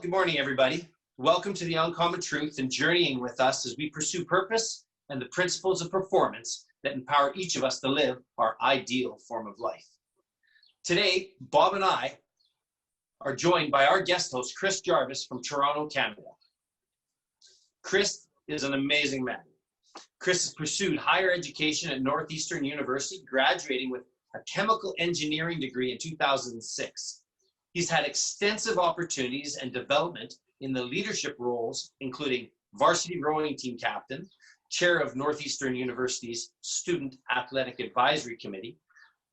good morning, everybody. Welcome to the Uncommon Truth and journeying with us as we pursue purpose and the principles of performance that empower each of us to live our ideal form of life. Today, Bob and I are joined by our guest host, Chris Jarvis from Toronto, Canada. Chris is an amazing man. Chris has pursued higher education at Northeastern University, graduating with a chemical engineering degree in 2006. He's had extensive opportunities and development in the leadership roles, including varsity rowing team captain, chair of Northeastern University's Student Athletic Advisory Committee,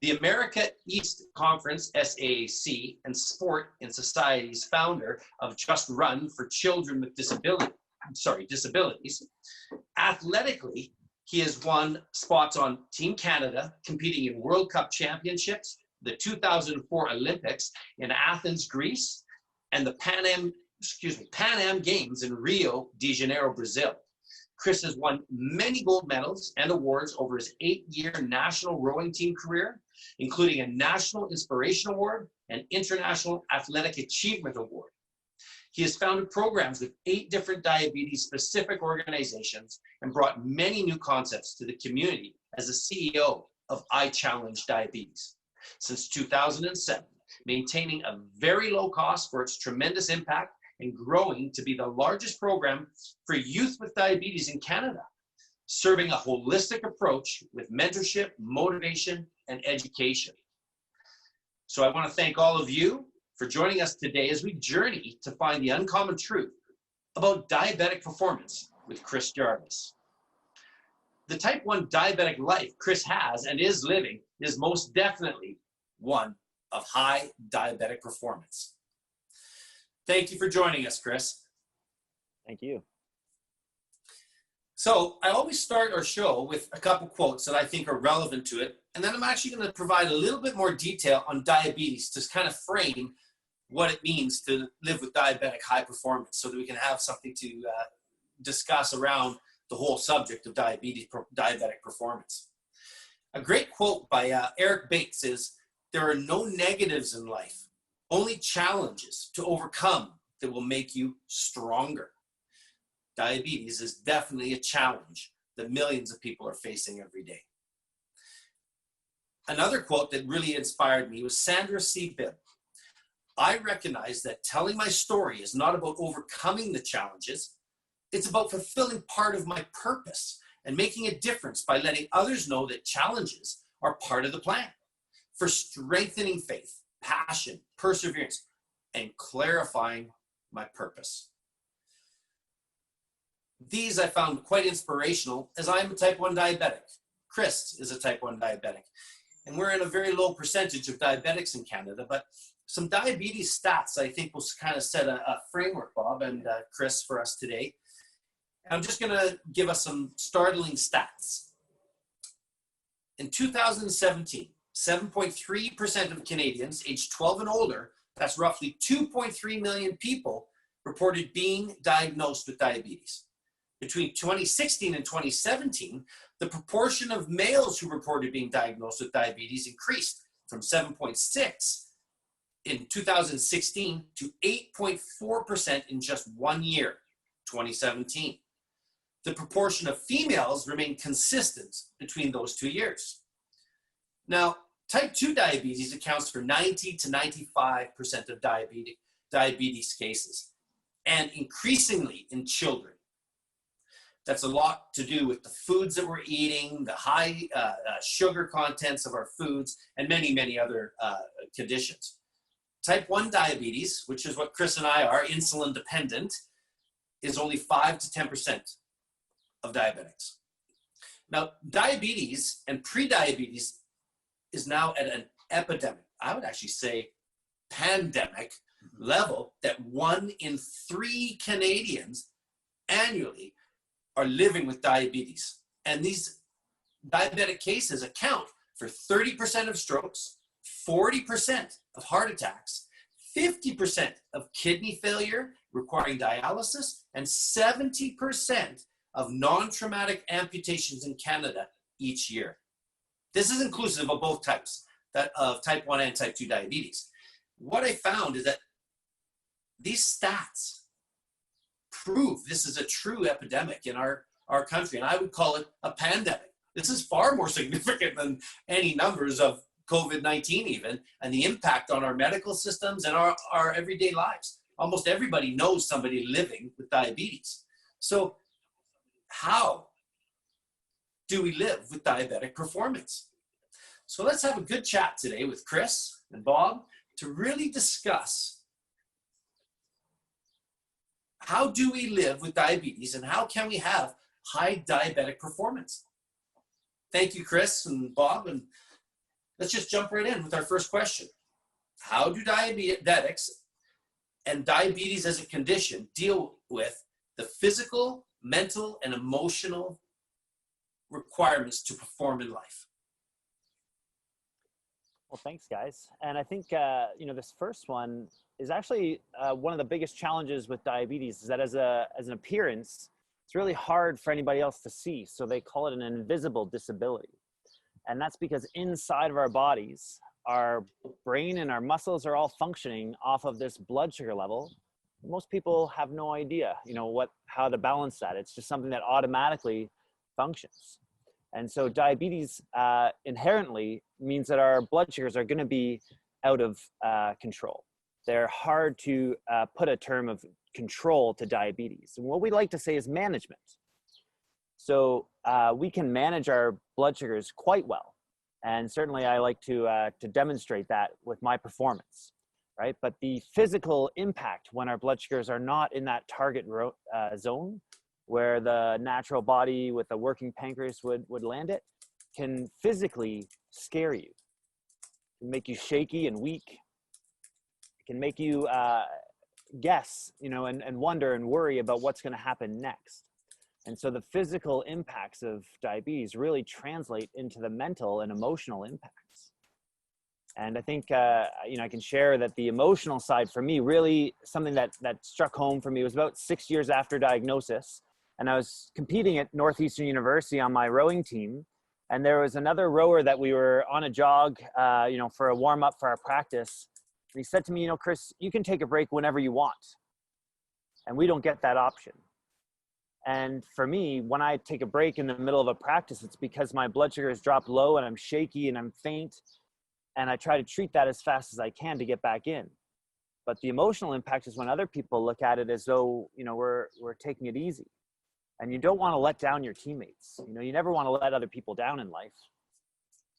the America East Conference SAAC, and Sport and Society's founder of Just Run for Children with disabilities. Athletically, he has won spots on Team Canada, competing in World Cup championships, the 2004 Olympics in Athens, Greece, and the Pan Am Games in Rio de Janeiro, Brazil. Chris has won many gold medals and awards over his 8-year national rowing team career, including a National Inspiration Award and International Athletic Achievement Award. He has founded programs with 8 different diabetes-specific organizations and brought many new concepts to the community as the CEO of I Challenge Diabetes since 2007, maintaining a very low cost for its tremendous impact and growing to be the largest program for youth with diabetes in Canada, serving a holistic approach with mentorship, motivation, and education. So I want to thank all of you for joining us today as we journey to find the uncommon truth about diabetic performance with Chris Jarvis. The type 1 diabetic life Chris has and is living is most definitely one of high diabetic performance. Thank you for joining us, Chris. Thank you. So I always start our show with a couple quotes that I think are relevant to it, and then I'm actually going to provide a little bit more detail on diabetes to kind of frame what it means to live with diabetic high performance so that we can have something to discuss around the whole subject of diabetic performance. A great quote by Eric Bates is, "There are no negatives in life, only challenges to overcome that will make you stronger." Diabetes is definitely a challenge that millions of people are facing every day. Another quote that really inspired me was Sandra C. Bibb. "I recognize that telling my story is not about overcoming the challenges. It's about fulfilling part of my purpose and making a difference by letting others know that challenges are part of the plan for strengthening faith, passion, perseverance, and clarifying my purpose." These I found quite inspirational as I am a type 1 diabetic. Chris is a type 1 diabetic, and we're in a very low percentage of diabetics in Canada, but some diabetes stats I think will kind of set a framework, Bob and Chris, for us today. I'm just going to give us some startling stats. In 2017, 7.3% of Canadians aged 12 and older, that's roughly 2.3 million people, reported being diagnosed with diabetes. Between 2016 and 2017, the proportion of males who reported being diagnosed with diabetes increased from 7.6 in 2016 to 8.4% in just 1 year, 2017. The proportion of females remained consistent between those 2 years. Now, type 2 diabetes accounts for 90 to 95% of diabetes cases, and increasingly in children. That's a lot to do with the foods that we're eating, the high sugar contents of our foods, and many, many other conditions. Type 1 diabetes, which is what Chris and I are, insulin dependent, is only 5 to 10% of diabetics. Now, diabetes and prediabetes is now at an epidemic, I would actually say pandemic level, that 1 in 3 Canadians annually are living with diabetes. And these diabetic cases account for 30% of strokes, 40% of heart attacks, 50% of kidney failure requiring dialysis, and 70% of non-traumatic amputations in Canada each year. This is inclusive of both types, that of type 1 and type 2 diabetes. What I found is that these stats prove this is a true epidemic in our country, and I would call it a pandemic. This is far more significant than any numbers of COVID-19 even, and the impact on our medical systems and our everyday lives. Almost everybody knows somebody living with diabetes. So how do we live with diabetic performance? So let's have a good chat today with Chris and Bob to really discuss how do we live with diabetes and how can we have high diabetic performance. Thank you, Chris and Bob, and let's just jump right in with our first question. How do diabetics and diabetes as a condition deal with the physical, mental, and emotional requirements to perform in life? Well, thanks, guys. And I think, this first one is actually one of the biggest challenges with diabetes is that as an appearance, it's really hard for anybody else to see. So they call it an invisible disability. And that's because inside of our bodies, our brain and our muscles are all functioning off of this blood sugar level. Most people have no idea, how to balance that. It's just something that automatically functions. And so diabetes inherently means that our blood sugars are going to be out of control. They're hard to put a term of control to diabetes. And what we like to say is management. So we can manage our blood sugars quite well. And certainly I like to demonstrate that with my performance, right? But the physical impact when our blood sugars are not in that target zone, where the natural body with a working pancreas would land it, can physically scare you. It can make you shaky and weak. It can make you guess, and wonder and worry about what's going to happen next. And so the physical impacts of diabetes really translate into the mental and emotional impacts. And I think, I can share that the emotional side for me, really something that struck home for me was about 6 years after diagnosis. And I was competing at Northeastern University on my rowing team. And there was another rower that we were on a jog, for a warm up for our practice. And he said to me, Chris, you can take a break whenever you want. And we don't get that option. And for me, when I take a break in the middle of a practice, it's because my blood sugar has dropped low and I'm shaky and I'm faint. And I try to treat that as fast as I can to get back in. But the emotional impact is when other people look at it as though, we're taking it easy. And you don't want to let down your teammates. You never want to let other people down in life.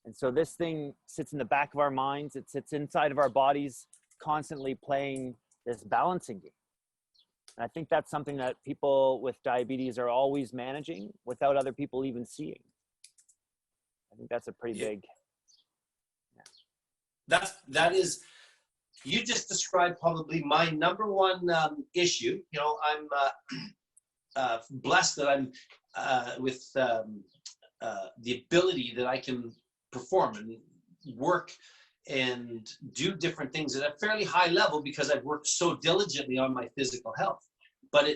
And so this thing sits in the back of our minds. It sits inside of our bodies, constantly playing this balancing game. And I think that's something that people with diabetes are always managing without other people even seeing. I think that's a pretty big. Yeah. That is, you just described probably my number one issue. I'm blessed that I'm with the ability that I can perform and work and do different things at a fairly high level because I've worked so diligently on my physical health. But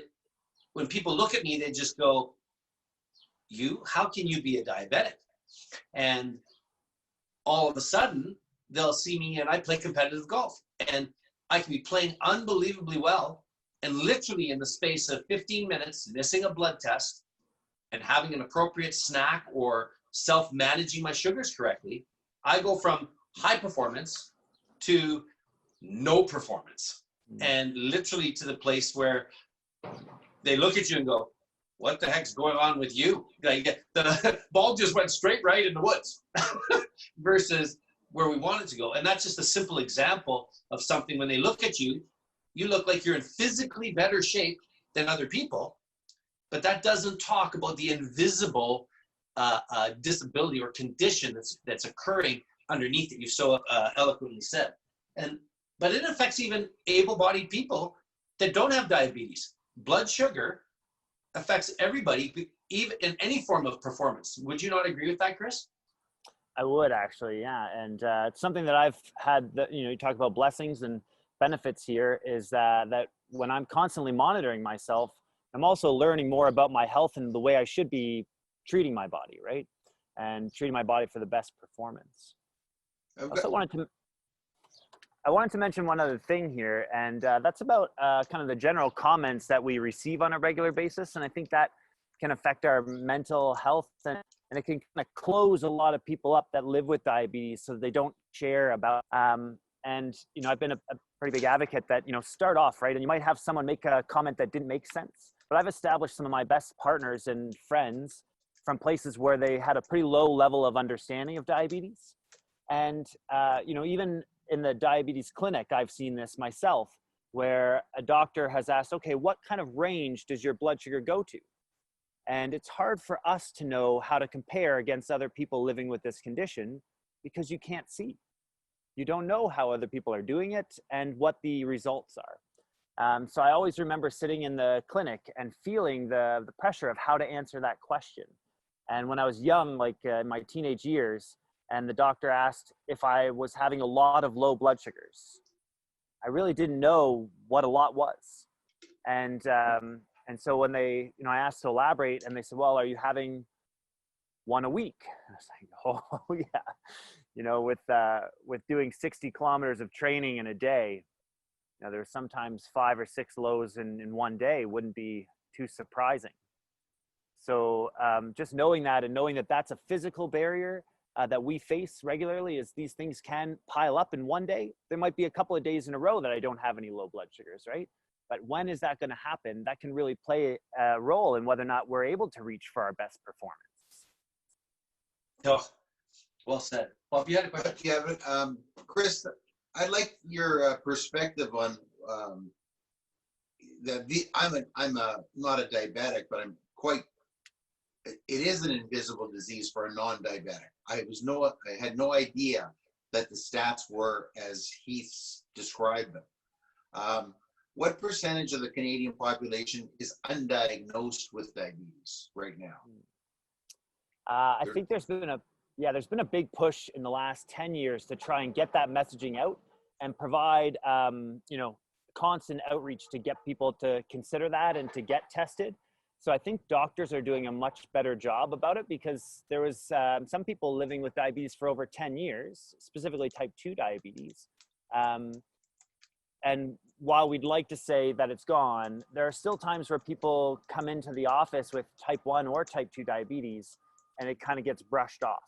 when people look at me, they just go, how can you be a diabetic? And all of a sudden, they'll see me and I play competitive golf. And I can be playing unbelievably well and literally in the space of 15 minutes, missing a blood test and having an appropriate snack or self-managing my sugars correctly, I go from high performance to no performance. And literally to the place where they look at you and go, what the heck's going on with you? Like, the ball just went straight right in the woods versus where we want it to go. And that's just a simple example of something. When they look at you, you look like you're in physically better shape than other people, but that doesn't talk about the invisible disability or condition that's occurring underneath it. You so eloquently said. But it affects even able-bodied people that don't have diabetes. Blood sugar affects everybody, even in any form of performance. Would you not agree with that, Chris? I would actually, yeah. And it's something that I've had, you talk about blessings and benefits here, is that when I'm constantly monitoring myself, I'm also learning more about my health and the way I should be treating my body, right? And treating my body for the best performance. Okay. I also wanted I wanted to mention one other thing here, and that's about kind of the general comments that we receive on a regular basis. And I think that can affect our mental health, and it can kind of close a lot of people up that live with diabetes so they don't share about. And, you know, I've been a pretty big advocate that, you know, start off, right? And you might have someone make a comment that didn't make sense. But I've established some of my best partners and friends from places where they had a pretty low level of understanding of diabetes. And, you know, even in the diabetes clinic, I've seen this myself, where a doctor has asked, okay, what kind of range does your blood sugar go to? And it's hard for us to know how to compare against other people living with this condition because you can't see. You don't know how other people are doing it and what the results are. So I always remember sitting in the clinic and feeling the pressure of how to answer that question. And when I was young, like in my teenage years, and the doctor asked if I was having a lot of low blood sugars, I really didn't know what a lot was. And so when they, you know, I asked to elaborate, and they said, well, are you having one a week? And I was like, oh yeah. You know, with doing 60 kilometers of training in a day, you know, there's sometimes 5 or 6 lows in one day wouldn't be too surprising. So just knowing that, and knowing that that's a physical barrier that we face regularly, is these things can pile up in one day. There might be a couple of days in a row that I don't have any low blood sugars, right? But when is that going to happen? That can really play a role in whether or not we're able to reach for our best performance. Oh, well said. Bob, you had a question? Yeah, Chris, I'd like your perspective on I'm not a diabetic, but I'm quite. It is an invisible disease for a non-diabetic. I had no idea that the stats were as Heath described them. What percentage of the Canadian population is undiagnosed with diabetes right now? I think there's been a big push in the last 10 years to try and get that messaging out and provide, you know, constant outreach to get people to consider that and to get tested. So I think doctors are doing a much better job about it, because there was some people living with diabetes for over 10 years, specifically type 2 diabetes. And while we'd like to say that it's gone, there are still times where people come into the office with type 1 or type 2 diabetes, and it kind of gets brushed off.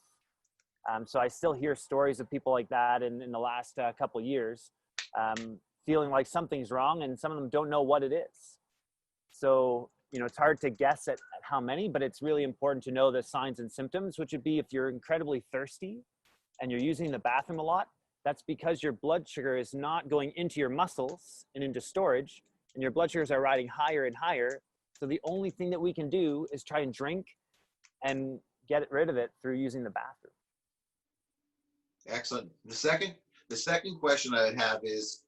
So I still hear stories of people like that in the last couple of years, feeling like something's wrong, and some of them don't know what it is. So, you know, it's hard to guess at how many, but it's really important to know the signs and symptoms, which would be if you're incredibly thirsty and you're using the bathroom a lot, that's because your blood sugar is not going into your muscles and into storage, and your blood sugars are riding higher and higher. So the only thing that we can do is try and drink and get rid of it through using the bathroom. Excellent. The second question I would have is,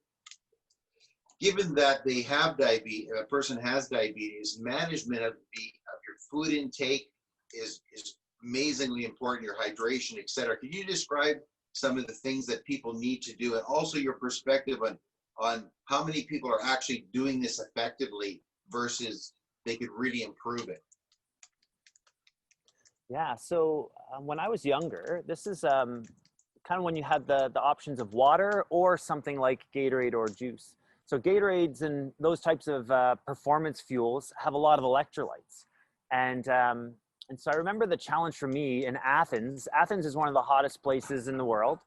given that they have diabetes, a person has diabetes, management of your food intake is amazingly important, your hydration, et cetera. Can you describe some of the things that people need to do, and also your perspective on how many people are actually doing this effectively versus they could really improve it? Yeah, so when I was younger, this is kind of when you had the options of water or something like Gatorade or juice. So Gatorades and those types of performance fuels have a lot of electrolytes. And so I remember the challenge for me in Athens. Athens is one of the hottest places in the world.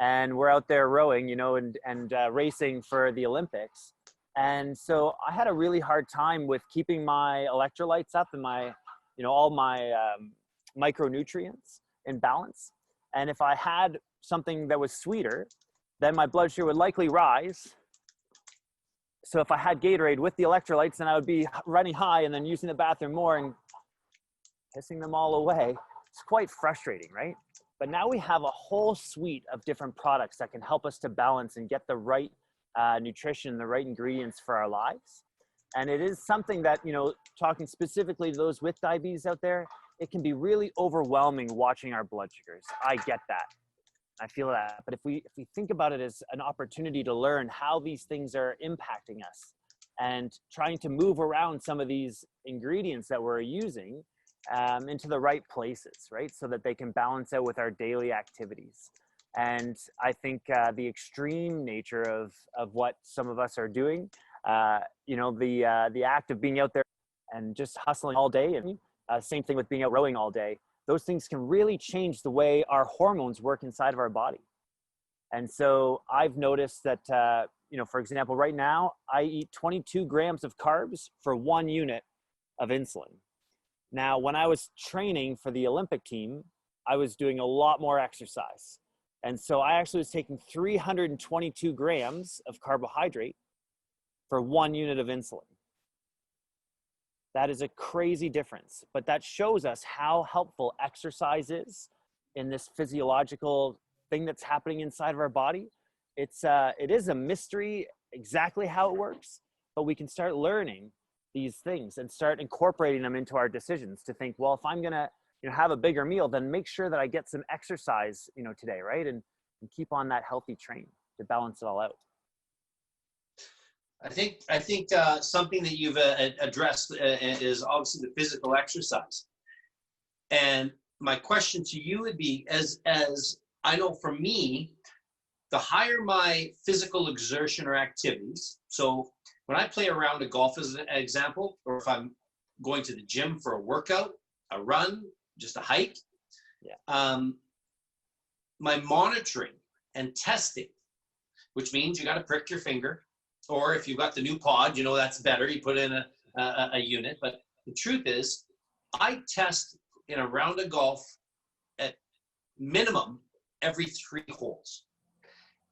And we're out there rowing, you know, and racing for the Olympics. And so I had a really hard time with keeping my electrolytes up and my, you know, all my micronutrients in balance. And if I had something that was sweeter, then my blood sugar would likely rise. So if I had Gatorade with the electrolytes, then I would be running high and then using the bathroom more and pissing them all away. It's quite frustrating, right? But now we have a whole suite of different products that can help us to balance and get the right nutrition, the right ingredients for our lives. And it is something that, you know, talking specifically to those with diabetes out there, it can be really overwhelming watching our blood sugars. I get that. I feel that. But if we think about it as an opportunity to learn how these things are impacting us and trying to move around some of these ingredients that we're using into the right places, right? So that they can balance out with our daily activities. And I think the extreme nature of what some of us are doing, the act of being out there and just hustling all day, and same thing with being out rowing all day, those things can really change the way our hormones work inside of our body. And so I've noticed that, for example, right now I eat 22 grams of carbs for 1 unit of insulin. Now, when I was training for the Olympic team, I was doing a lot more exercise. And so I actually was taking 322 grams of carbohydrate for 1 unit of insulin. That is a crazy difference, but that shows us how helpful exercise is in this physiological thing that's happening inside of our body. It is a mystery exactly how it works, but we can start learning these things and start incorporating them into our decisions to think, well, if I'm gonna have a bigger meal, then make sure that I get some exercise today, right? And keep on that healthy train to balance it all out. I think something that you've addressed is obviously the physical exercise. And my question to you would be, as I know for me, the higher my physical exertion or activities, so when I play a round of golf as an example, or if I'm going to the gym for a workout, a run, just a hike, my monitoring and testing, which means you got to prick your finger, or if you've got the new pod, that's better. You put in a unit. But the truth is, I test in a round of golf at minimum every 3 holes.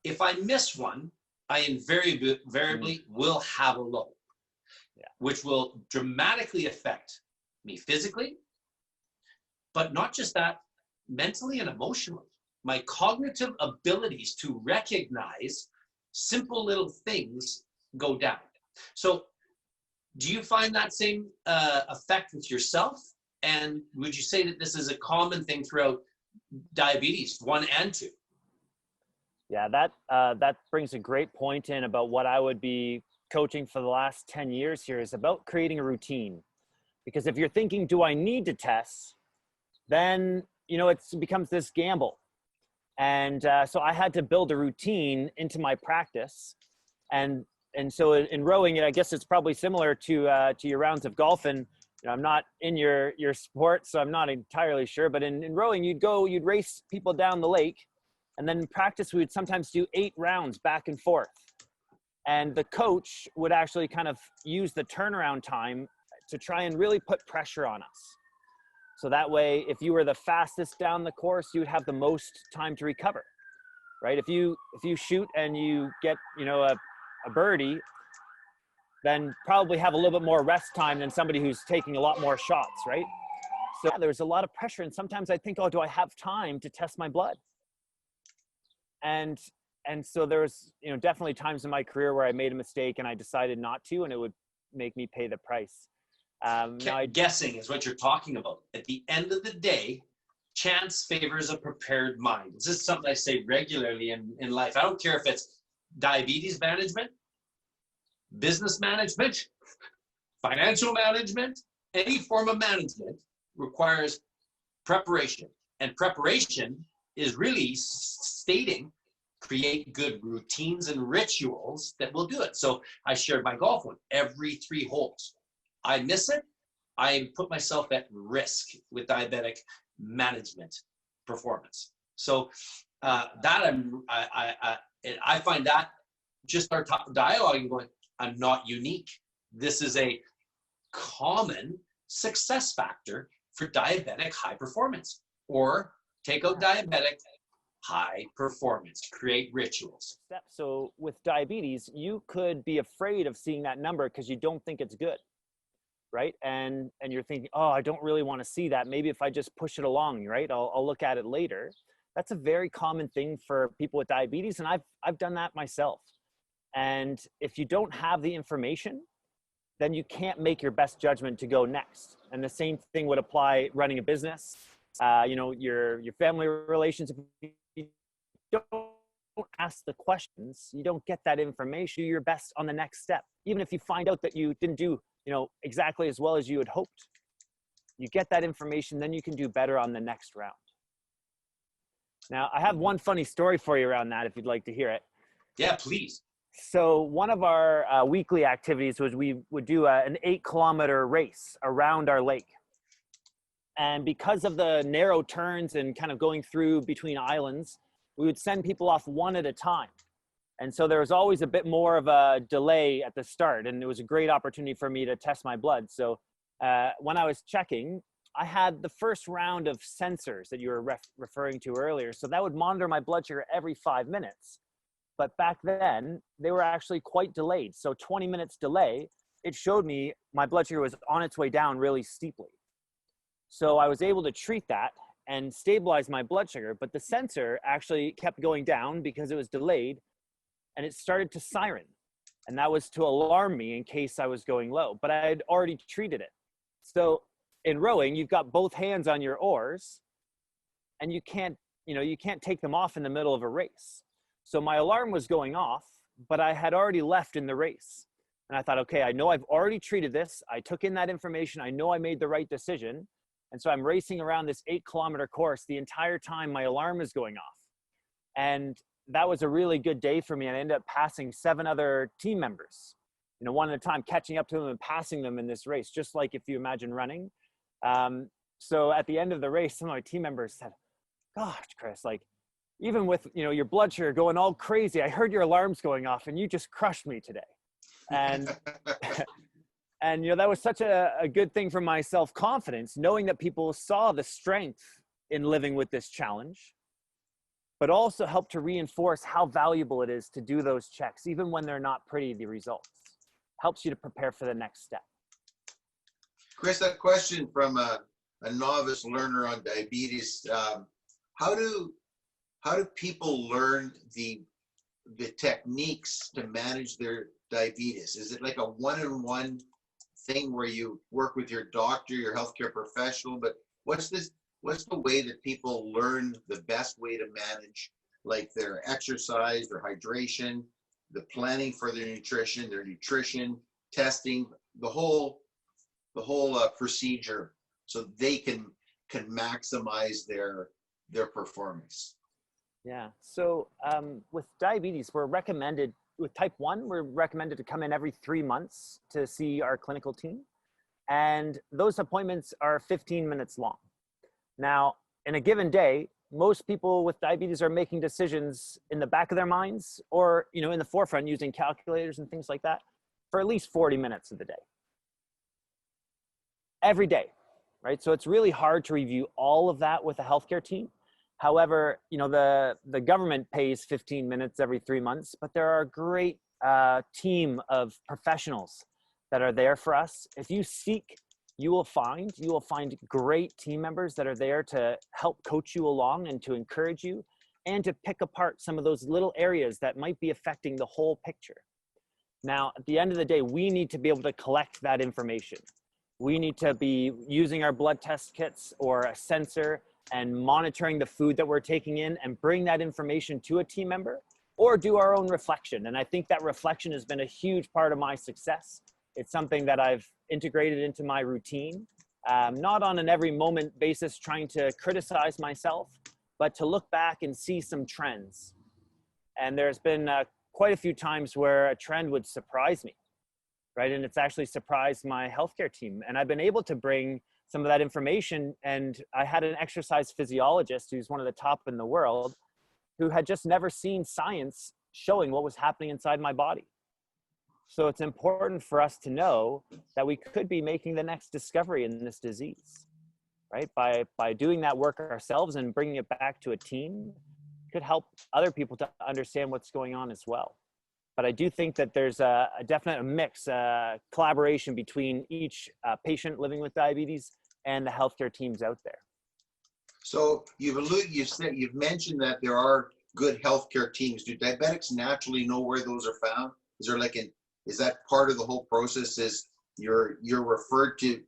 If I miss one, I invariably will have a low, which will dramatically affect me physically, but not just that, mentally and emotionally. My cognitive abilities to recognize simple little things go down. So do you find that same effect with yourself? And would you say that this is a common thing throughout diabetes 1 and 2? Yeah, that brings a great point in about what I would be coaching for the last 10 years here, is about creating a routine. Because if you're thinking, do I need to test? Then, it becomes this gamble. And so I had to build a routine into my practice. And so in rowing, I guess it's probably similar to your rounds of golf. And I'm not in your sport, so I'm not entirely sure. But in rowing, you'd race people down the lake. And then in practice, we would sometimes do 8 rounds back and forth. And the coach would actually kind of use the turnaround time to try and really put pressure on us. So that way, if you were the fastest down the course, you would have the most time to recover, right? If you shoot and you get, a birdie, then probably have a little bit more rest time than somebody who's taking a lot more shots, right? So there's a lot of pressure. And sometimes I think, oh, do I have time to test my blood? And so there's, definitely times in my career where I made a mistake and I decided not to, and it would make me pay the price. Guessing is what you're talking about. At the end of the day, chance favors a prepared mind. This is something I say regularly in life. I don't care if it's diabetes management, business management, financial management, any form of management requires preparation. And preparation is really stating, create good routines and rituals that will do it. So I shared my golf one every 3 holes. I miss it, I put myself at risk with diabetic management performance. So that I find that just our dialogue and going, I'm not unique. This is a common success factor for diabetic high performance, or take out diabetic high performance, create rituals. So with diabetes, you could be afraid of seeing that number because you don't think it's good. Right? And you're thinking, oh, I don't really want to see that. Maybe if I just push it along, right? I'll look at it later. That's a very common thing for people with diabetes. And I've done that myself. And if you don't have the information, then you can't make your best judgment to go next. And the same thing would apply running a business, your family relations. If you don't ask the questions, you don't get that information. Do your best on the next step. Even if you find out that you didn't do exactly as well as you had hoped, you get that information, then you can do better on the next round. Now, I have one funny story for you around that if you'd like to hear it. Yeah, please. So one of our weekly activities was we would do an 8-kilometer race around our lake. And because of the narrow turns and kind of going through between islands, we would send people off one at a time. And so there was always a bit more of a delay at the start. And it was a great opportunity for me to test my blood. So when I was checking, I had the first round of sensors that you were referring to earlier. So that would monitor my blood sugar every 5 minutes. But back then, they were actually quite delayed. So 20 minutes delay, it showed me my blood sugar was on its way down really steeply. So I was able to treat that and stabilize my blood sugar, but the sensor actually kept going down because it was delayed, and it started to siren. And that was to alarm me in case I was going low, but I had already treated it. So in rowing, you've got both hands on your oars, and you can't take them off in the middle of a race. So my alarm was going off, but I had already left in the race. And I thought, okay, I know I've already treated this. I took in that information. I know I made the right decision. And so I'm racing around this 8-kilometer course the entire time my alarm is going off. And that was a really good day for me. And I ended up passing 7 other team members, one at a time, catching up to them and passing them in this race, just like if you imagine running. So at the end of the race, some of my team members said, gosh, Chris, like, even with, your blood sugar going all crazy, I heard your alarms going off and you just crushed me today. And, and, that was such a good thing for my self-confidence, knowing that people saw the strength in living with this challenge, but also helped to reinforce how valuable it is to do those checks, even when they're not pretty, the results. Helps you to prepare for the next step. Chris, a question from a novice learner on diabetes. How do people learn the techniques to manage their diabetes? Is it like a one-on-one thing where you work with your doctor, your healthcare professional? But what's the way that people learn the best way to manage, like, their exercise, their hydration, the planning for their nutrition, testing, the whole procedure, so they can maximize their performance? Yeah. So with diabetes, with type 1, we're recommended to come in every 3 months to see our clinical team. And those appointments are 15 minutes long. Now, in a given day, most people with diabetes are making decisions in the back of their minds or, in the forefront using calculators and things like that for at least 40 minutes of the day. Every day, right? So it's really hard to review all of that with a healthcare team. However, the government pays 15 minutes every 3 months, but there are a great team of professionals that are there for us. If you seek, you will find great team members that are there to help coach you along and to encourage you and to pick apart some of those little areas that might be affecting the whole picture. Now, at the end of the day, we need to be able to collect that information. We need to be using our blood test kits or a sensor and monitoring the food that we're taking in and bring that information to a team member or do our own reflection. And I think that reflection has been a huge part of my success. It's something that I've integrated into my routine, not on an every moment basis trying to criticize myself, but to look back and see some trends. And there's been quite a few times where a trend would surprise me, right? And it's actually surprised my healthcare team. And I've been able to bring some of that information. And I had an exercise physiologist who's one of the top in the world who had just never seen science showing what was happening inside my body. So it's important for us to know that we could be making the next discovery in this disease, right? By doing that work ourselves and bringing it back to a team could help other people to understand what's going on as well. But I do think that there's a definite mix, collaboration between each patient living with diabetes and the healthcare teams out there. So you've mentioned that there are good healthcare teams. Do diabetics naturally know where those are found? Is there is that part of the whole process? Is you're referred to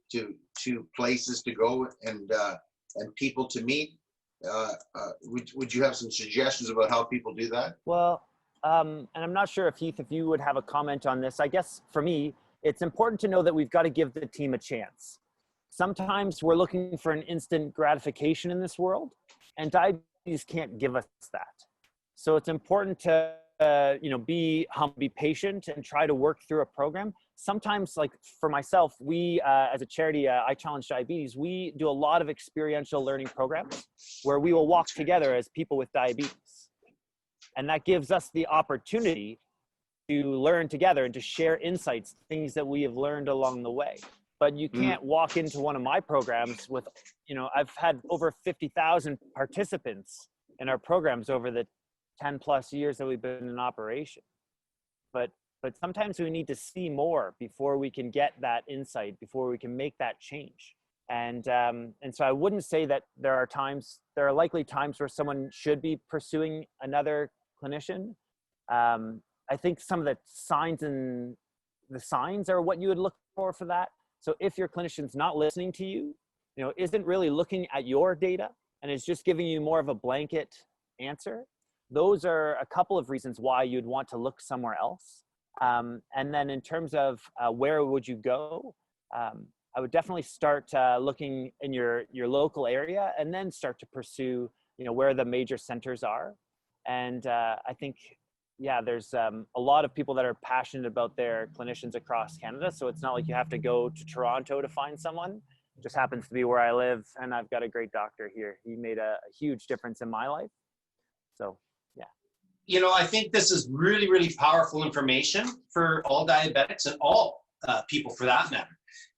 places to go and people to meet? Would you have some suggestions about how people do that? Well, and I'm not sure if Heath, if you would have a comment on this. I guess for me, it's important to know that we've got to give the team a chance. Sometimes we're looking for an instant gratification in this world, and diabetes can't give us that. So it's important to, be humble, be patient, and try to work through a program. Sometimes, like for myself, we, as a charity, I Challenge Diabetes, we do a lot of experiential learning programs where we will walk together as people with diabetes. And that gives us the opportunity to learn together and to share insights, things that we have learned along the way. But you can't walk into one of my programs with, I've had over 50,000 participants in our programs over the 10 plus years that we've been in operation. But sometimes we need to see more before we can get that insight, before we can make that change. And so I wouldn't say that there are likely times where someone should be pursuing another clinician. I think some of the signs are what you would look for that. So if your clinician's not listening to you, isn't really looking at your data and is just giving you more of a blanket answer, those are a couple of reasons why you'd want to look somewhere else. And then in terms of where would you go, I would definitely start looking in your local area and then start to pursue, where the major centers are. And I think, there's a lot of people that are passionate about their clinicians across Canada. So it's not like you have to go to Toronto to find someone. It just happens to be where I live, and I've got a great doctor here. He made a huge difference in my life. So, yeah. I think this is really, really powerful information for all diabetics and all people for that matter.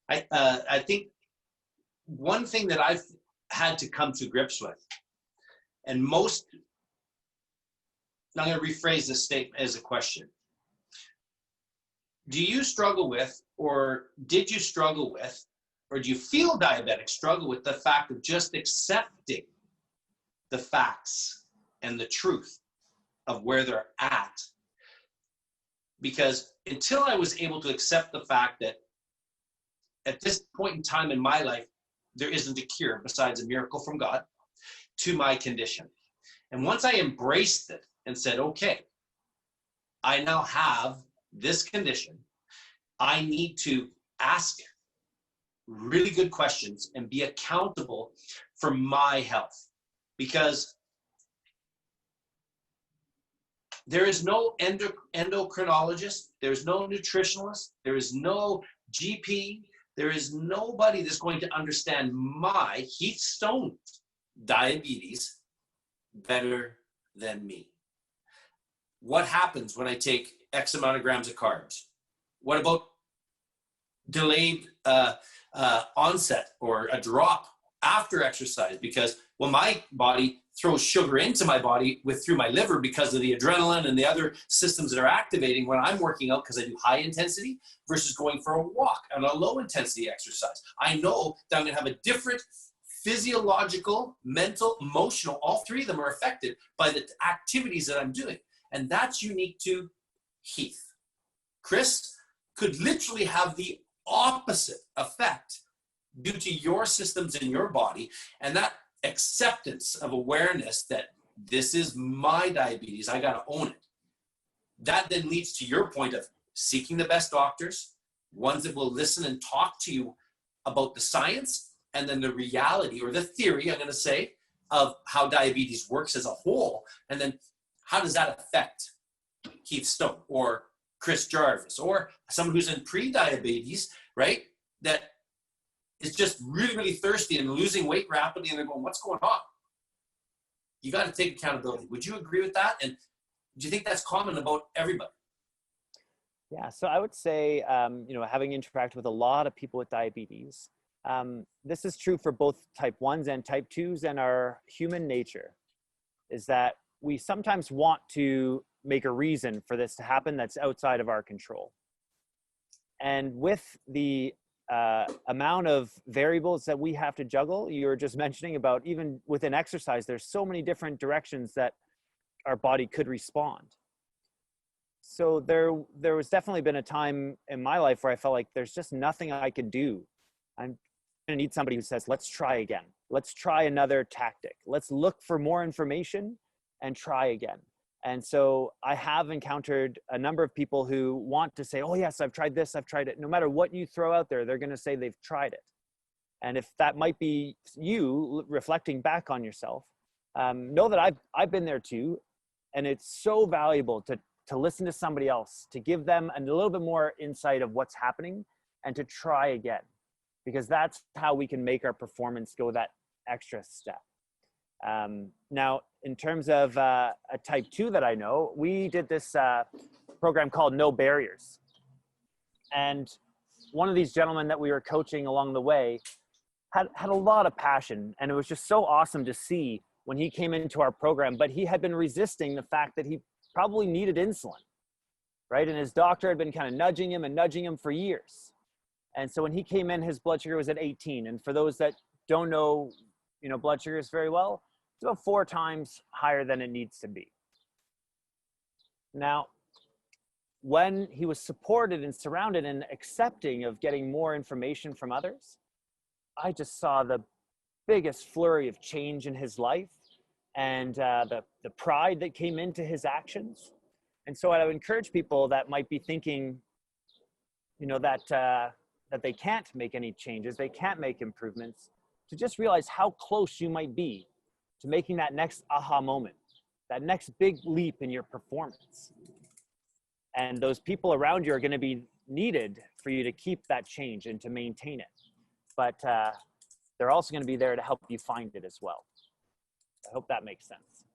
I think one thing that I've had to come to grips with, and I'm going to rephrase this statement as a question. Do you struggle with, or did you struggle with, or do you feel diabetics struggle with the fact of just accepting the facts and the truth of where they're at? Because until I was able to accept the fact that at this point in time in my life, there isn't a cure besides a miracle from God to my condition. And once I embraced it and said, okay, I now have this condition, I need to ask really good questions and be accountable for my health. Because there is no endocrinologist, there's no nutritionalist, there is no GP, there is nobody that's going to understand my Heath Stone diabetes better than me. What happens when I take X amount of grams of carbs? What about delayed onset or a drop after exercise? Because my body throws sugar into my body through my liver because of the adrenaline and the other systems that are activating when I'm working out, because I do high intensity versus going for a walk and a low intensity exercise. I know that I'm going to have a different physiological, mental, emotional, all three of them are affected by the activities that I'm doing. And that's unique to Heath. Chris could literally have the opposite effect due to your systems in your body, and that acceptance of awareness that this is my diabetes, I got to own it. That then leads to your point of seeking the best doctors, ones that will listen and talk to you about the science and then the reality, or the theory, I'm going to say, of how diabetes works as a whole. And then how does that affect Heath Stone or Chris Jarvis or someone who's in pre-diabetes, right? That is just really, really thirsty and losing weight rapidly, and they're going, what's going on? You got to take accountability. Would you agree with that? And do you think that's common about everybody? Yeah, so I would say, having interacted with a lot of people with diabetes, this is true for both type 1s and type 2s, and our human nature is that we sometimes want to make a reason for this to happen that's outside of our control. And with the amount of variables that we have to juggle, you were just mentioning about even within exercise, there's so many different directions that our body could respond. So there was definitely been a time in my life where I felt like there's just nothing I could do. I'm going to need somebody who says, let's try again. Let's try another tactic. Let's look for more information and try again. And so I have encountered a number of people who want to say, oh yes, I've tried this, I've tried it. No matter what you throw out there, they're going to say they've tried it. And if that might be you reflecting back on yourself, know that I've been there too. And it's so valuable to listen to somebody else, to give them a little bit more insight of what's happening and to try again, because that's how we can make our performance go that extra step. Now, in terms of a type 2 that I know, we did this program called No Barriers. And one of these gentlemen that we were coaching along the way had a lot of passion. And it was just so awesome to see when he came into our program, but he had been resisting the fact that he probably needed insulin, right? And his doctor had been kind of nudging him for years. And so when he came in, his blood sugar was at 18. And for those that don't know, blood sugars very well, it's about 4 times higher than it needs to be. Now, when he was supported and surrounded and accepting of getting more information from others, I just saw the biggest flurry of change in his life and the pride that came into his actions. And so I would encourage people that might be thinking, that they can't make any changes, they can't make improvements, to just realize how close you might be to making that next aha moment, that next big leap in your performance. And those people around you are going to be needed for you to keep that change and to maintain it. But they're also going to be there to help you find it as well. I hope that makes sense.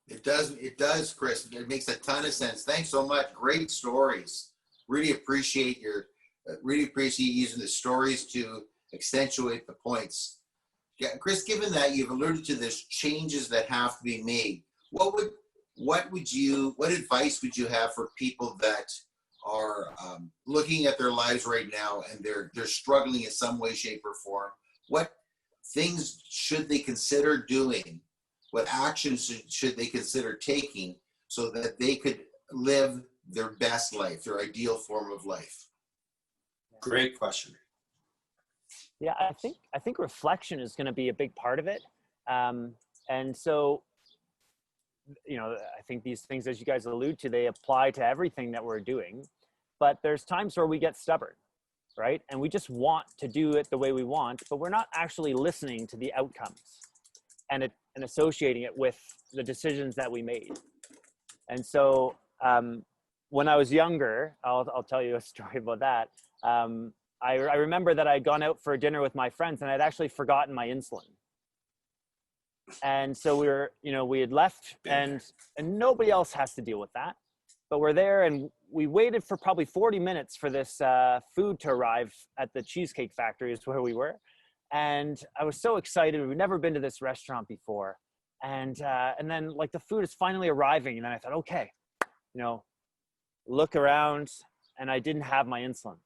It does, Chris. It makes a ton of sense. Thanks so much. Great stories. Really appreciate using the stories to accentuate the points. Yeah, Chris, given that you've alluded to this changes that have to be made, what advice would you have for people that are looking at their lives right now and they're struggling in some way, shape, or form? What things should they consider doing? What actions should they consider taking so that they could live their best life, their ideal form of life? Great question. Yeah, I think reflection is going to be a big part of it. And so, I think these things, as you guys allude to, they apply to everything that we're doing. But there's times where we get stubborn, right? And we just want to do it the way we want, but we're not actually listening to the outcomes and associating it with the decisions that we made. And so when I was younger, I'll tell you a story about that. I remember that I'd gone out for a dinner with my friends and I'd actually forgotten my insulin. And so we had left and nobody else has to deal with that. But we're there and we waited for probably 40 minutes for this food to arrive at the Cheesecake Factory is where we were. And I was so excited. We'd never been to this restaurant before. And then like the food is finally arriving. And then I thought, okay, look around, and I didn't have my insulin.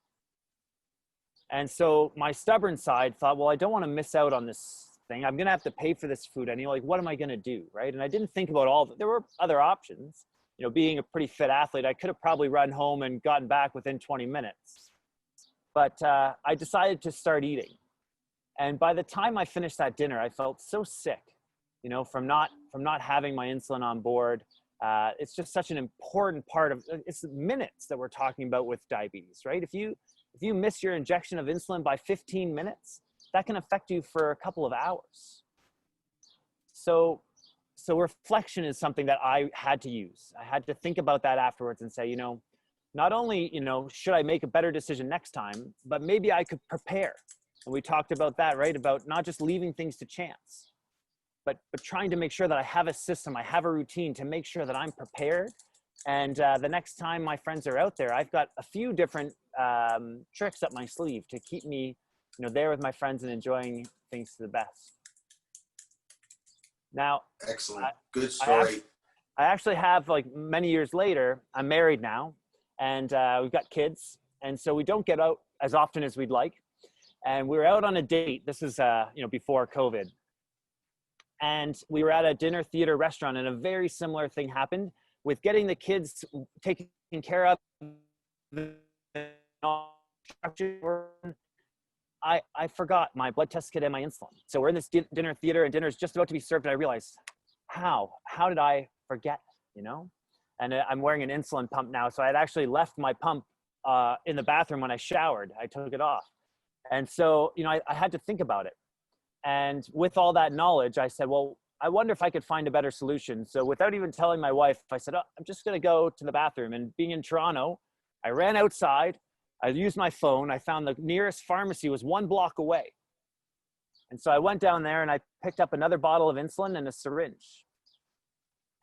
And so my stubborn side thought, well, I don't want to miss out on this thing. I'm going to have to pay for this food. And what am I going to do? Right. And I didn't think about there were other options. Being a pretty fit athlete, I could have probably run home and gotten back within 20 minutes. But I decided to start eating. And by the time I finished that dinner, I felt so sick, from not having my insulin on board. It's just such an important part of it's minutes that we're talking about with diabetes, right? If you miss your injection of insulin by 15 minutes, that can affect you for a couple of hours. So reflection is something that I had to use. I had to think about that afterwards and say, not only, should I make a better decision next time, but maybe I could prepare. And we talked about that, right? About not just leaving things to chance, but trying to make sure that I have a system, I have a routine to make sure that I'm prepared. And the next time my friends are out there, I've got a few different tricks up my sleeve to keep me, there with my friends and enjoying things to the best. Now, excellent. Good story. I actually have, like, many years later, I'm married now, and we've got kids. And so we don't get out as often as we'd like. And we were out on a date. This is, before COVID. And we were at a dinner theater restaurant, and a very similar thing happened with getting the kids taken care of. I forgot my blood test kit and my insulin. So we're in this dinner theater, and dinner's just about to be served, and I realized, how did I forget, And I'm wearing an insulin pump now, so I had actually left my pump in the bathroom when I showered. I took it off. And so, I had to think about it. And with all that knowledge, I said, well, I wonder if I could find a better solution. So without even telling my wife, I said, oh, I'm just going to go to the bathroom. And being in Toronto, I ran outside. I used my phone. I found the nearest pharmacy was 1 block away. And so I went down there and I picked up another bottle of insulin and a syringe,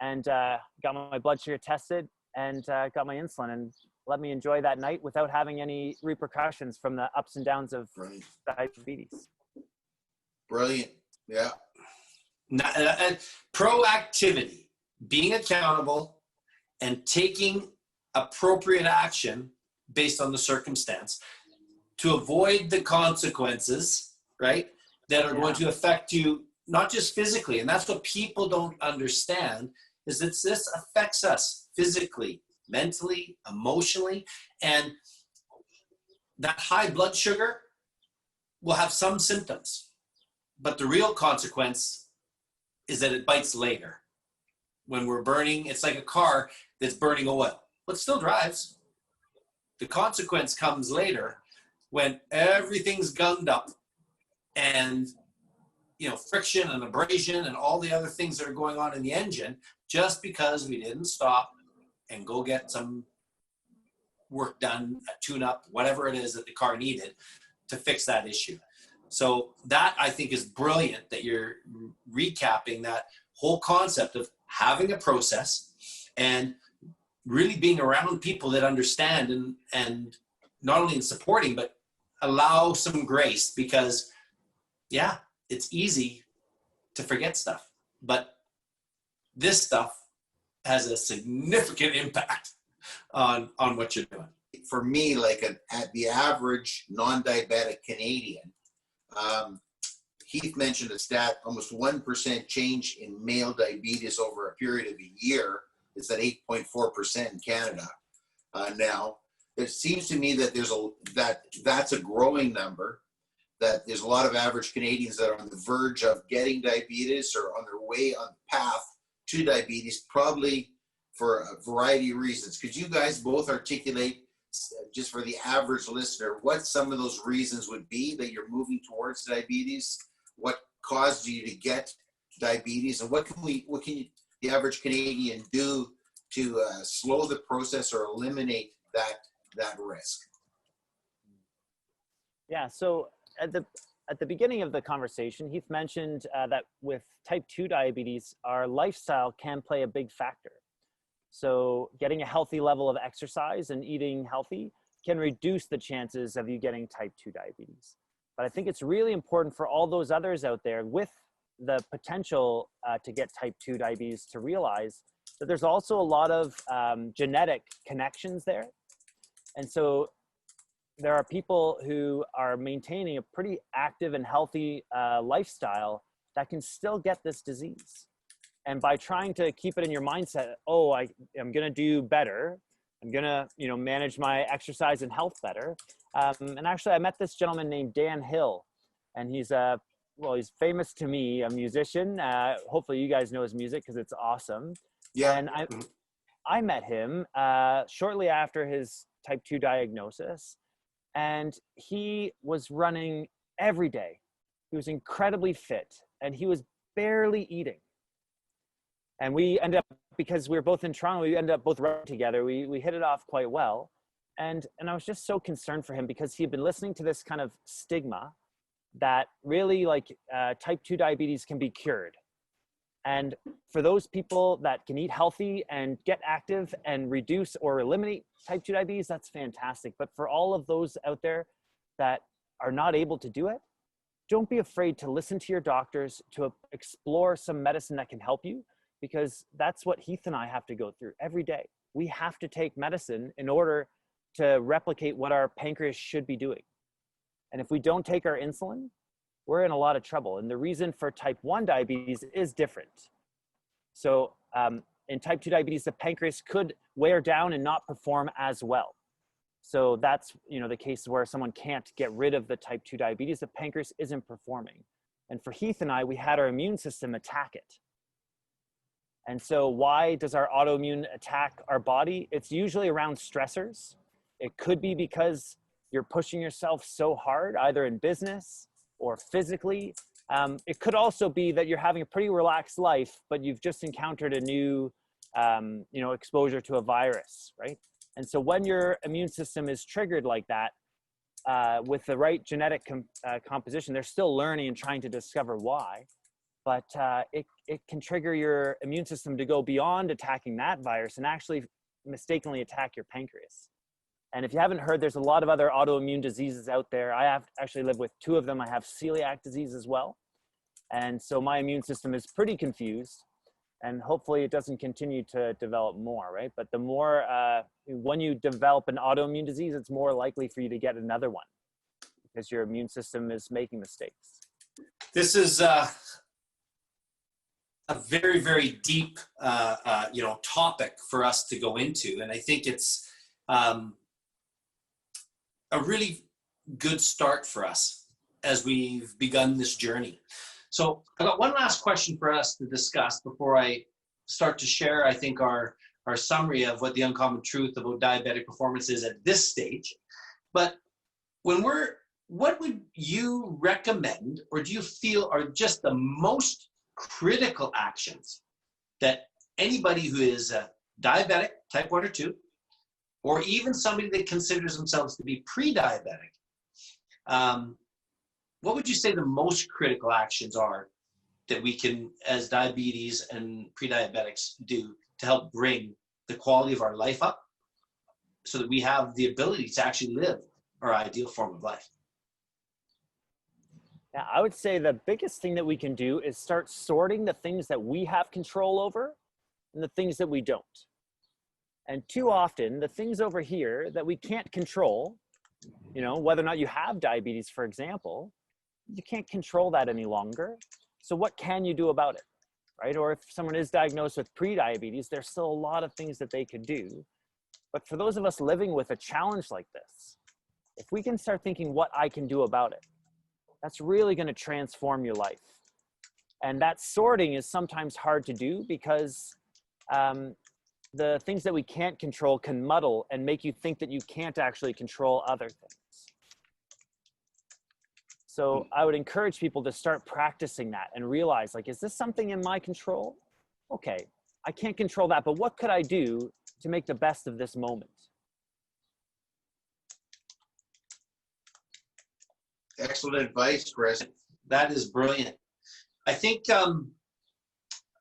and got my blood sugar tested, and got my insulin, and let me enjoy that night without having any repercussions from the ups and downs of diabetes. Brilliant. Yeah. And proactivity, being accountable and taking appropriate action based on the circumstance to avoid the consequences, right, that are going to affect you, not just physically. And that's what people don't understand, is that this affects us physically, mentally, emotionally, and that high blood sugar will have some symptoms, but the real consequence is that it bites later. When we're burning, it's like a car that's burning oil, but still drives. The consequence comes later when everything's gunged up, and friction and abrasion and all the other things that are going on in the engine, just because we didn't stop and go get some work done, a tune-up, whatever it is that the car needed to fix that issue. So that, I think, is brilliant that you're recapping that whole concept of having a process and really being around people that understand, and not only in supporting, but allow some grace, because it's easy to forget stuff, but this stuff has a significant impact on what you're doing. For me, like at the average non-diabetic Canadian, Heath mentioned a stat, almost 1% change in male diabetes over a period of a year. It's at 8.4% in Canada now. It seems to me that that's a growing number, that there's a lot of average Canadians that are on the verge of getting diabetes or on their way on the path to diabetes, probably for a variety of reasons. Could you guys both articulate, just for the average listener, what some of those reasons would be that you're moving towards diabetes? What caused you to get diabetes, and what can the average Canadian do to slow the process or eliminate that risk? Yeah, so at the beginning of the conversation, Heath mentioned that with type 2 diabetes, our lifestyle can play a big factor. So getting a healthy level of exercise and eating healthy can reduce the chances of you getting type 2 diabetes. But I think it's really important for all those others out there with the potential to get type 2 diabetes to realize that there's also a lot of genetic connections there. And so there are people who are maintaining a pretty active and healthy lifestyle that can still get this disease. And by trying to keep it in your mindset, I am going to do better, I'm going to manage my exercise and health better. And actually, I met this gentleman named Dan Hill, and he's famous to me, a musician. Hopefully you guys know his music because it's awesome. Yeah. And I met him shortly after his type 2 diagnosis, and he was running every day. He was incredibly fit, and he was barely eating. And we ended up, because we were both in Toronto, we ended up both running together. We hit it off quite well. And I was just so concerned for him, because he had been listening to this kind of stigma that really type 2 diabetes can be cured. And for those people that can eat healthy and get active and reduce or eliminate type 2 diabetes, that's fantastic. But for all of those out there that are not able to do it, don't be afraid to listen to your doctors, to explore some medicine that can help you, because that's what Heath and I have to go through every day. We have to take medicine in order to replicate what our pancreas should be doing. And if we don't take our insulin, we're in a lot of trouble. And the reason for type 1 diabetes is different. So in type 2 diabetes, the pancreas could wear down and not perform as well. So that's the case where someone can't get rid of the type 2 diabetes, the pancreas isn't performing. And for Heath and I, we had our immune system attack it. And so why does our autoimmune attack our body? It's usually around stressors. It could be because you're pushing yourself so hard, either in business or physically, It could also be that you're having a pretty relaxed life, but you've just encountered a new, exposure to a virus, right? And so when your immune system is triggered like that, with the right genetic composition, they're still learning and trying to discover why, but it can trigger your immune system to go beyond attacking that virus and actually mistakenly attack your pancreas. And if you haven't heard, there's a lot of other autoimmune diseases out there. I have actually lived with two of them. I have celiac disease as well. And so my immune system is pretty confused, and hopefully it doesn't continue to develop more, right? But the more, when you develop an autoimmune disease, it's more likely for you to get another one because your immune system is making mistakes. This is a very, very deep, topic for us to go into. And I think it's a really good start for us as we've begun this journey. So I got one last question for us to discuss before I start to share, I think, our summary of what the uncommon truth about diabetic performance is at this stage. But what would you recommend, or do you feel are just the most critical actions that anybody who is a diabetic, type 1 or 2, or even somebody that considers themselves to be pre-diabetic, what would you say the most critical actions are that we can, as diabetes and pre-diabetics, do to help bring the quality of our life up so that we have the ability to actually live our ideal form of life? Yeah, I would say the biggest thing that we can do is start sorting the things that we have control over and the things that we don't. And too often, the things over here that we can't control, whether or not you have diabetes, for example, you can't control that any longer. So what can you do about it, right? Or if someone is diagnosed with pre-diabetes, there's still a lot of things that they could do. But for those of us living with a challenge like this, if we can start thinking what I can do about it, that's really going to transform your life. And that sorting is sometimes hard to do because the things that we can't control can muddle and make you think that you can't actually control other things. So I would encourage people to start practicing that and realize, like, is this something in my control? Okay, I can't control that, but what could I do to make the best of this moment? Excellent advice, Chris. That is brilliant. I think I'm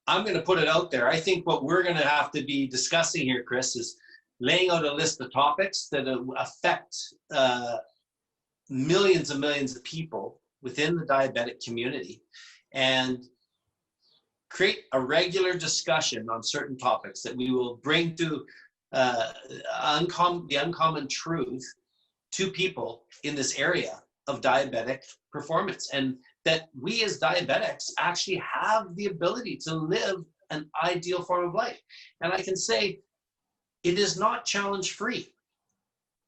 going to put it out there. I think what we're going to have to be discussing here, Chris, is laying out a list of topics that affect millions and millions of people within the diabetic community, and create a regular discussion on certain topics that we will bring to the uncommon truth to people in this area of diabetic performance, and that we as diabetics actually have the ability to live an ideal form of life. And I can say it is not challenge free.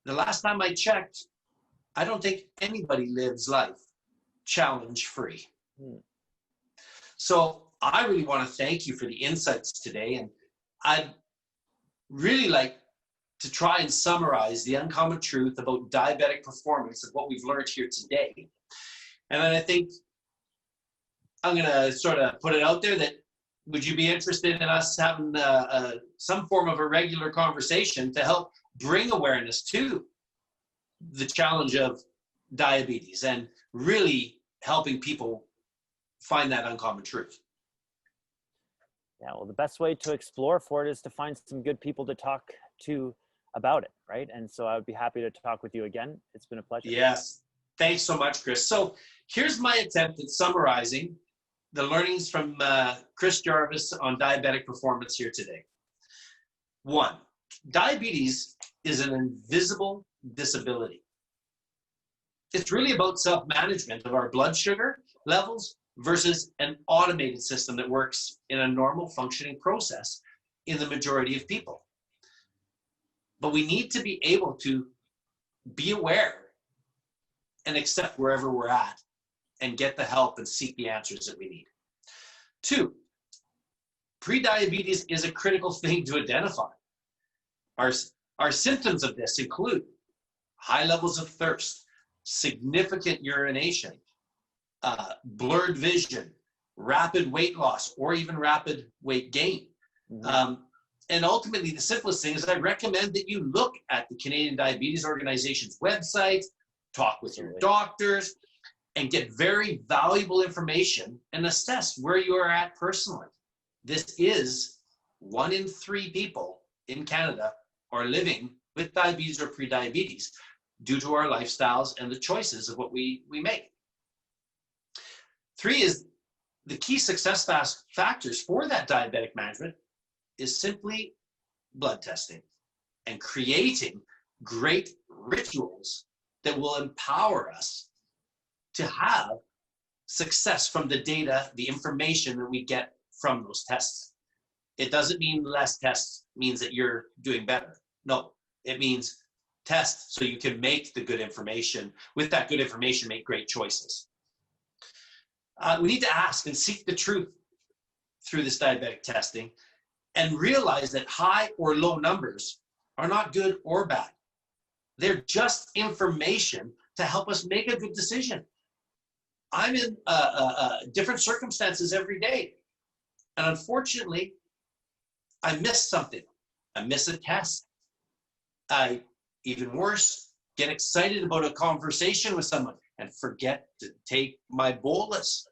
The last time I checked, I don't think anybody lives life challenge free. So I really want to thank you for the insights today. And I'd really like to try and summarize the uncommon truth about diabetic performance of what we've learned here today. And then I think I'm going to sort of put it out there that, would you be interested in us having some form of a regular conversation to help bring awareness to the challenge of diabetes and really helping people find that uncommon truth? Yeah, well, the best way to explore for it is to find some good people to talk to about it, right? And so I would be happy to talk with you again. It's been a pleasure. Yes. Thanks so much, Chris. So here's my attempt at summarizing the learnings from Chris Jarvis on diabetic performance here today. 1, diabetes is an invisible disability. It's really about self-management of our blood sugar levels versus an automated system that works in a normal functioning process in the majority of people. But we need to be able to be aware and accept wherever we're at and get the help and seek the answers that we need. 2, prediabetes is a critical thing to identify. Our symptoms of this include high levels of thirst, significant urination, blurred vision, rapid weight loss, or even rapid weight gain. And ultimately, the simplest thing is I recommend that you look at the Canadian Diabetes Organization's website, talk with your doctors, and get very valuable information and assess where you are at personally. This is 1 in 3 people in Canada are living with diabetes or prediabetes due to our lifestyles and the choices of what we make. 3 is the key success factors for that diabetic management is simply blood testing and creating great rituals that will empower us to have success from the data, the information that we get from those tests. It doesn't mean less tests means that you're doing better. No, it means test so you can make the good information. With that good information, make great choices. We need to ask and seek the truth through this diabetic testing and realize that high or low numbers are not good or bad. They're just information to help us make a good decision. I'm in different circumstances every day. And unfortunately, I miss something. I miss a test. I, even worse, get excited about a conversation with someone and forget to take my bolus.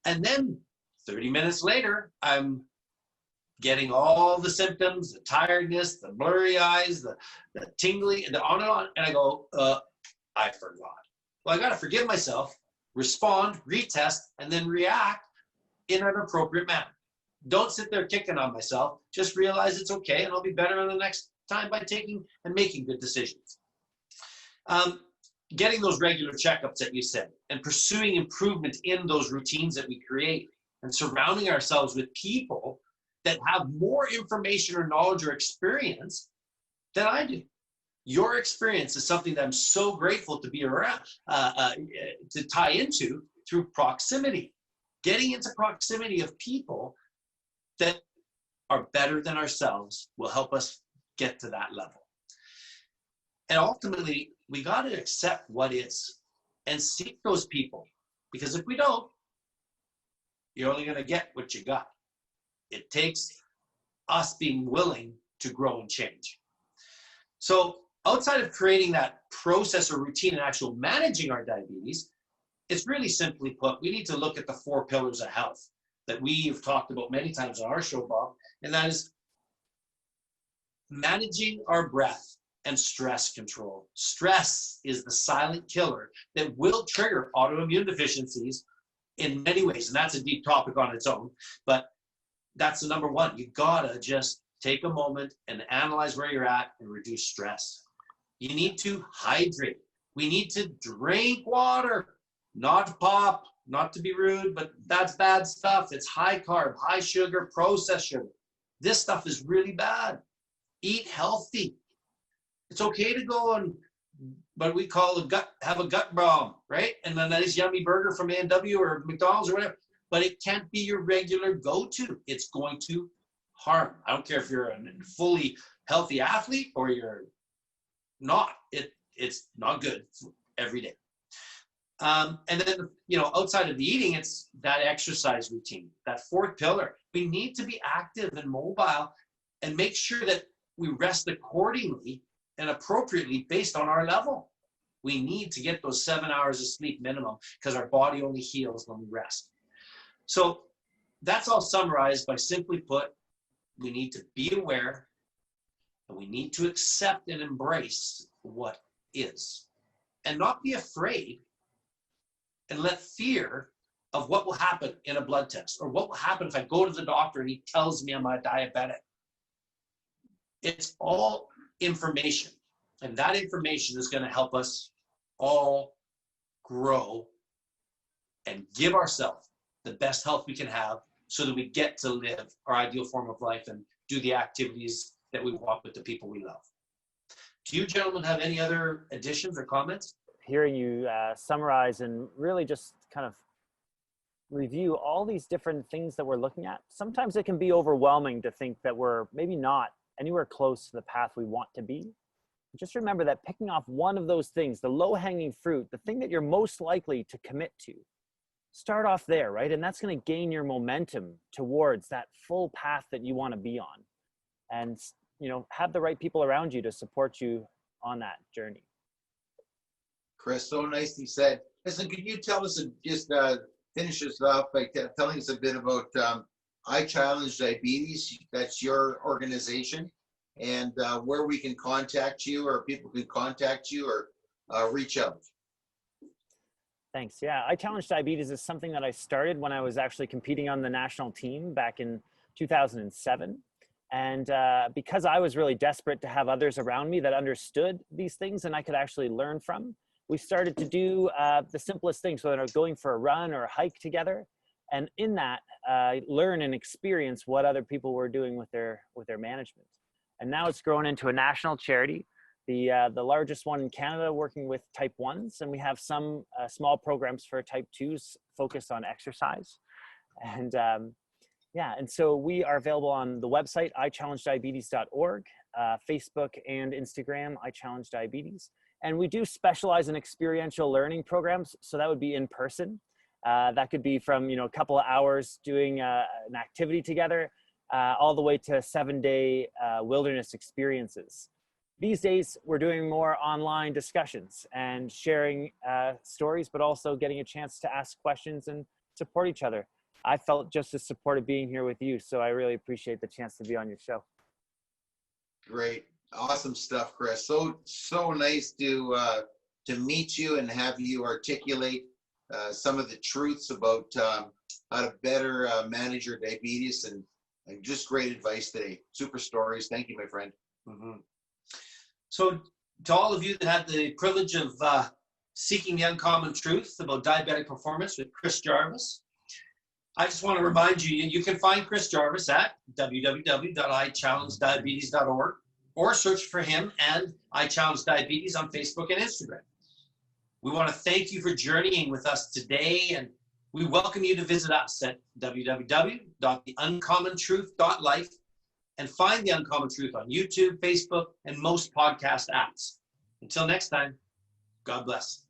And then 30 minutes later, I'm getting all the symptoms, the tiredness, the blurry eyes, the tingling, and on and on. And I go, I forgot. Well, I got to forgive myself, respond, retest, and then react in an appropriate manner. Don't sit there kicking on myself. Just realize it's okay, and I'll be better on the next time by taking and making good decisions. Getting those regular checkups that you said, and pursuing improvement in those routines that we create, and surrounding ourselves with people that have more information or knowledge or experience than I do. Your experience is something that I'm so grateful to be around, to tie into through proximity. Getting into proximity of people that are better than ourselves will help us get to that level. And ultimately, we got to accept what is and seek those people, because if we don't, you're only going to get what you got. It takes us being willing to grow and change. So outside of creating that process or routine and actual managing our diabetes, it's really simply put, we need to look at the 4 pillars of health that we've talked about many times on our show, Bob, and that is managing our breath and stress control. Stress is the silent killer that will trigger autoimmune deficiencies in many ways, and that's a deep topic on its own, but that's the number one. You gotta just take a moment and analyze where you're at and reduce stress. You need to hydrate. We need to drink water, not pop, not to be rude, but that's bad stuff. It's high carb, high sugar, processed sugar. This stuff is really bad. Eat healthy. It's okay to go on what we call have a gut bomb, right? And a nice yummy burger from A&W or McDonald's or whatever. But it can't be your regular go-to. It's going to harm. I don't care if you're a fully healthy athlete or you're not. It's not good every day. And then, outside of the eating, it's that exercise routine, that 4th pillar. We need to be active and mobile and make sure that we rest accordingly and appropriately based on our level. We need to get those 7 hours of sleep minimum because our body only heals when we rest. So that's all summarized by simply put, we need to be aware and we need to accept and embrace what is and not be afraid and let fear of what will happen in a blood test or what will happen if I go to the doctor and he tells me I'm a diabetic. It's all information, and that information is going to help us all grow and give ourselves the best health we can have so that we get to live our ideal form of life and do the activities that we want with the people we love. Do you gentlemen have any other additions or comments? Hearing you summarize and really just kind of review all these different things that we're looking at, sometimes it can be overwhelming to think that we're maybe not anywhere close to the path we want to be. Just remember that picking off one of those things, the low-hanging fruit, the thing that you're most likely to commit to, start off there, right? And that's going to gain your momentum towards that full path that you want to be on. And, you know, have the right people around you to support you on that journey. Chris, so nicely said. Listen, could you tell us, just finish us off by telling us a bit about I Challenge Diabetes? That's your organization, and where we can contact you, or people can contact you, or reach out. Thanks. Yeah, I Challenge Diabetes is something that I started when I was actually competing on the national team back in 2007. And because I was really desperate to have others around me that understood these things and I could actually learn from, we started to do the simplest things, whether going for a run or a hike together. And in that, learn and experience what other people were doing with their management. And now it's grown into a national charity, the largest one in Canada, working with type 1s. And we have some small programs for type 2s focused on exercise. And yeah, and so we are available on the website, ichallengediabetes.org, Facebook and Instagram, iChallengeDiabetes. And we do specialize in experiential learning programs. So that would be in person. That could be from, you know, a couple of hours doing an activity together, all the way to 7-day wilderness experiences. These days, we're doing more online discussions and sharing stories, but also getting a chance to ask questions and support each other. I felt just as supported being here with you, so I really appreciate the chance to be on your show. Great, awesome stuff, Chris. So nice to meet you and have you articulate some of the truths about how to better manage your diabetes, and just great advice today. Super stories. Thank you, my friend. Mm-hmm. So to all of you that had the privilege of seeking the uncommon truth about diabetic performance with Chris Jarvis, I just want to remind you, you can find Chris Jarvis at www.ichallengediabetes.org, or search for him and I Challenge Diabetes on Facebook and Instagram. We want to thank you for journeying with us today, and we welcome you to visit us at www.theuncommontruth.life and find The Uncommon Truth on YouTube, Facebook, and most podcast apps. Until next time, God bless.